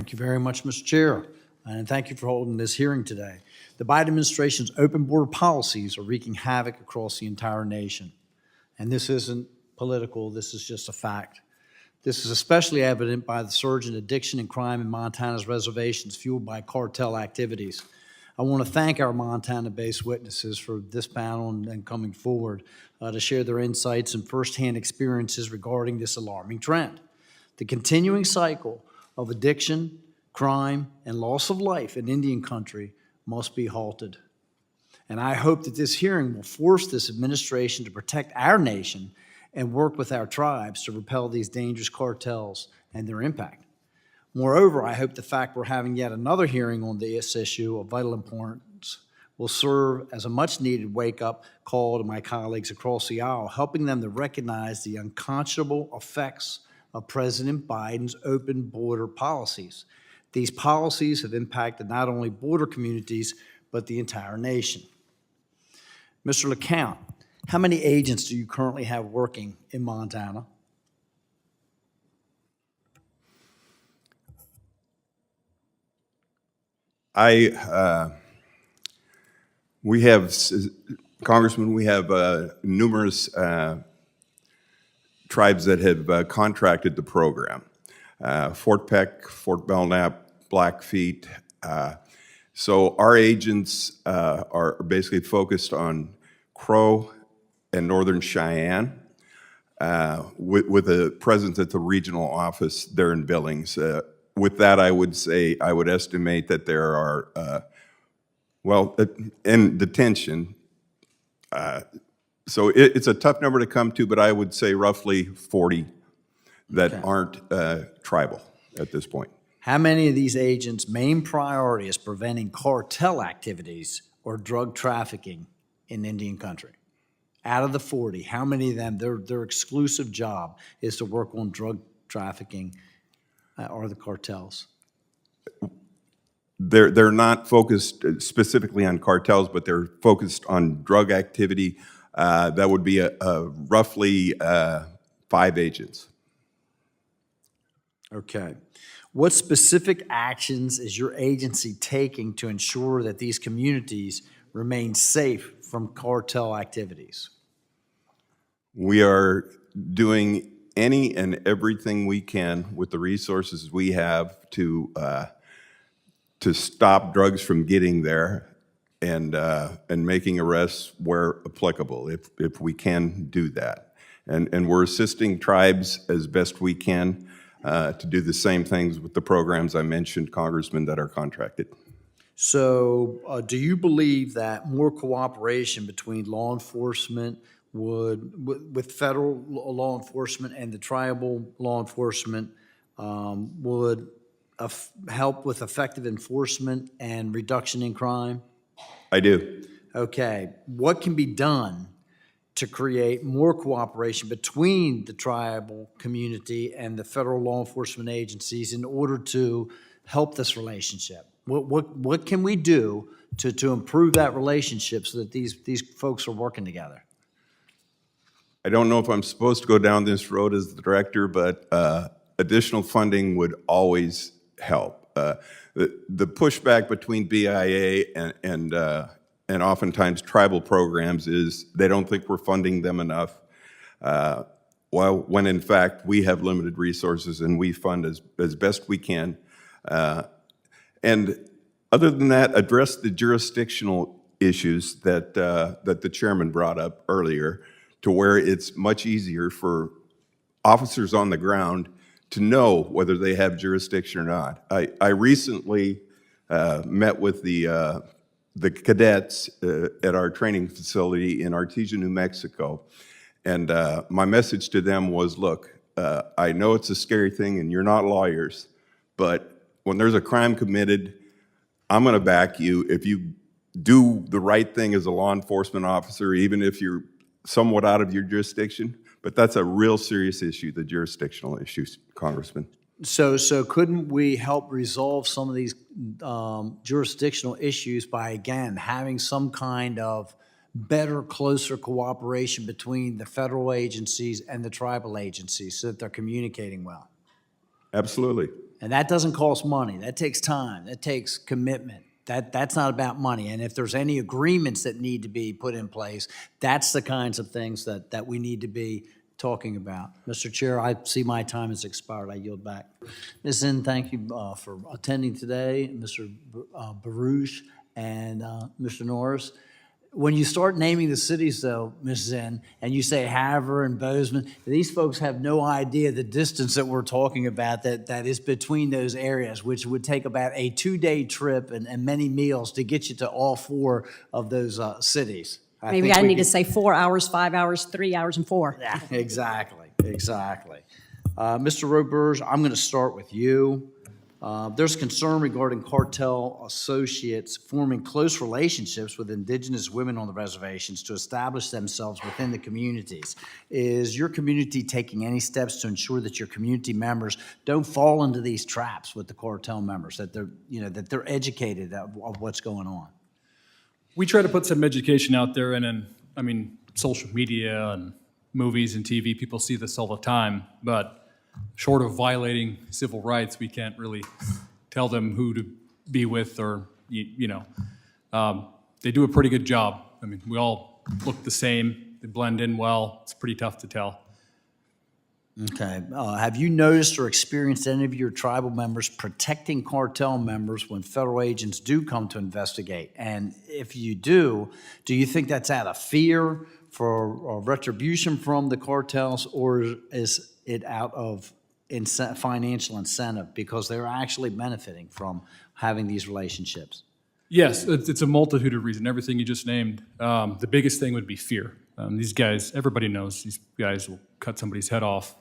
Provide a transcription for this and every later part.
Thank you very much, Mr. Chair, and thank you for holding this hearing today. The Biden administration's open border policies are wreaking havoc across the entire nation. And this isn't political, this is just a fact. This is especially evident by the surge in addiction and crime in Montana's reservations fueled by cartel activities. I want to thank our Montana-based witnesses for this panel and coming forward to share their insights and firsthand experiences regarding this alarming trend. The continuing cycle of addiction, crime, and loss of life in Indian country must be halted. And I hope that this hearing will force this administration to protect our nation and work with our tribes to repel these dangerous cartels and their impact. Moreover, I hope the fact we're having yet another hearing on this issue of vital importance will serve as a much-needed wake-up call to my colleagues across the aisle, helping them to recognize the unconscionable effects of President Biden's open border policies. These policies have impacted not only border communities, but the entire nation. Mr. LeCount, how many agents do you currently have working in Montana? We have, Congressman, we have numerous tribes that have contracted the program. Fort Peck, Fort Belknap, Blackfeet. So our agents are basically focused on Crow and Northern Cheyenne with a presence at the regional office there in Billings. With that, I would estimate that there are, in detention, so it's a tough number to come to, but I would say roughly 40 that aren't tribal at this point. How many of these agents' main priority is preventing cartel activities or drug trafficking in Indian country? Out of the 40, how many of them, their exclusive job is to work on drug trafficking or the cartels? They're not focused specifically on cartels, but they're focused on drug activity. That would be roughly 5 agents. Okay. What specific actions is your agency taking to ensure that these communities remain safe from cartel activities? We are doing any and everything we can with the resources we have to stop drugs from getting there and making arrests where applicable, if we can do that. And we're assisting tribes as best we can to do the same things with the programs I mentioned, Congressman, that are contracted. So do you believe that more cooperation between law enforcement with federal law enforcement and the tribal law enforcement would help with effective enforcement and reduction in crime? I do. Okay. What can be done to create more cooperation between the tribal community and the federal law enforcement agencies in order to help this relationship? What can we do to improve that relationship so that these folks are working together? I don't know if I'm supposed to go down this road as the director, but additional funding would always help. The pushback between BIA and oftentimes tribal programs is they don't think we're funding them enough, when in fact we have limited resources and we fund as best we can. And other than that, address the jurisdictional issues that the chairman brought up earlier, to where it's much easier for officers on the ground to know whether they have jurisdiction or not. I recently met with the cadets at our training facility in Artesia, New Mexico, and my message to them was, look, I know it's a scary thing and you're not lawyers, but when there's a crime committed, I'm gonna back you if you do the right thing as a law enforcement officer, even if you're somewhat out of your jurisdiction. But that's a real serious issue, the jurisdictional issues, Congressman. So couldn't we help resolve some of these jurisdictional issues by, again, having some kind of better, closer cooperation between the federal agencies and the tribal agencies so that they're communicating well? Absolutely. And that doesn't cost money. That takes time. That takes commitment. That's not about money. And if there's any agreements that need to be put in place, that's the kinds of things that we need to be talking about. Mr. Chair, I see my time has expired. I yield back. Ms. Zinn, thank you for attending today, Mr. Baruch and Mr. Norris. When you start naming the cities, though, Ms. Zinn, and you say Havre and Bozeman, these folks have no idea the distance that we're talking about that is between those areas, which would take about a 2-day trip and many meals to get you to all 4 of those cities. Maybe I need to say 4 hours, 5 hours, 3 hours, and 4. Yeah, exactly. Mr. Roberge, I'm going to start with you. There's concern regarding cartel associates forming close relationships with indigenous women on the reservations to establish themselves within the communities. Is your community taking any steps to ensure that your community members don't fall into these traps with the cartel members, that they're educated of what's going on? We try to put some education out there, and then, social media and movies and TV, people see this all the time, but short of violating civil rights, we can't really tell them who to be with or, they do a pretty good job. We all look the same. They blend in well. It's pretty tough to tell. Okay. Have you noticed or experienced any of your tribal members protecting cartel members when federal agents do come to investigate? And if you do you think that's out of fear for retribution from the cartels, or is it out of financial incentive because they're actually benefiting from having these relationships? Yes, it's a multitude of reasons. Everything you just named. The biggest thing would be fear. These guys, everybody knows these guys will cut somebody's head off,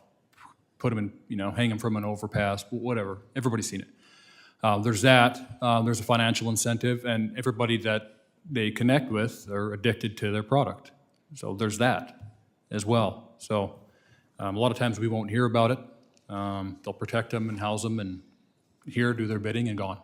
put them in, hang them from an overpass, whatever. Everybody's seen it. There's that. There's a financial incentive, and everybody that they connect with are addicted to their product. So there's that as well. So a lot of times we won't hear about it. They'll protect them and house them and do their bidding and gone.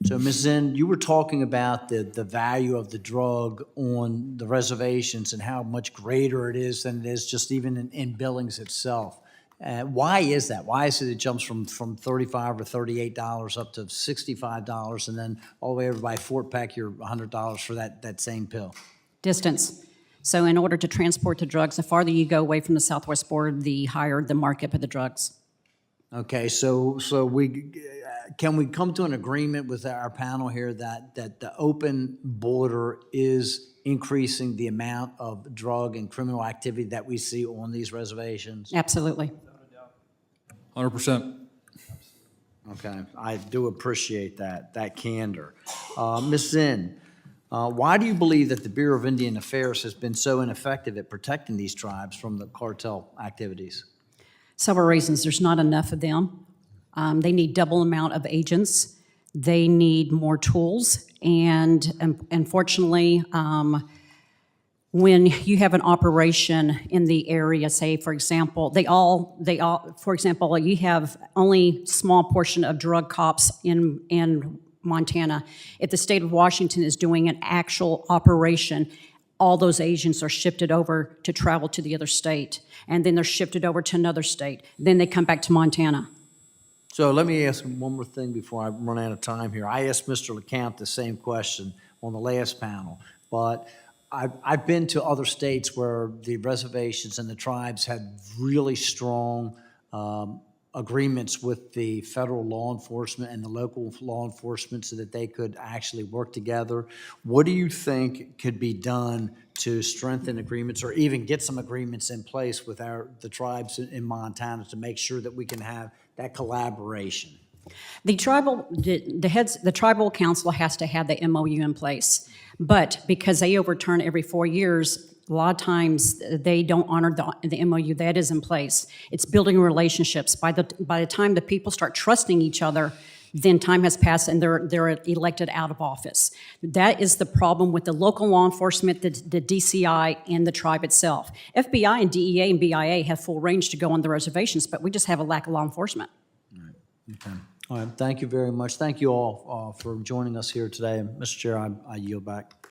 So, Ms. Zinn, you were talking about the value of the drug on the reservations and how much greater it is than it is just even in Billings itself. Why is that? Why is it jumps from $35 or $38 up to $65, and then all the way over by Fort Peck, you're $100 for that same pill? Distance. So in order to transport the drugs, the farther you go away from the southwest border, the higher the markup of the drugs. Okay, so can we come to an agreement with our panel here that the open border is increasing the amount of drug and criminal activity that we see on these reservations? Absolutely. 100%. Okay, I do appreciate that candor. Ms. Zinn, why do you believe that the Bureau of Indian Affairs has been so ineffective at protecting these tribes from the cartel activities? Several reasons. There's not enough of them. They need double amount of agents. They need more tools. And unfortunately, when you have an operation in the area, say, for example, for example, you have only small portion of drug cops in Montana. If the state of Washington is doing an actual operation, all those agents are shifted over to travel to the other state, and then they're shifted over to another state. Then they come back to Montana. So let me ask one more thing before I run out of time here. I asked Mr. LeCount the same question on the last panel, but I've been to other states where the reservations and the tribes had really strong agreements with the federal law enforcement and the local law enforcement so that they could actually work together. What do you think could be done to strengthen agreements or even get some agreements in place with the tribes in Montana to make sure that we can have that collaboration? The tribal council has to have the MOU in place, but because they overturn every 4 years, a lot of times they don't honor the MOU that is in place. It's building relationships. By the time the people start trusting each other, then time has passed and they're elected out of office. That is the problem with the local law enforcement, the DCI, and the tribe itself. FBI and DEA and BIA have full range to go on the reservations, but we just have a lack of law enforcement. Okay. All right, thank you very much. Thank you all for joining us here today. Mr. Chair, I yield back.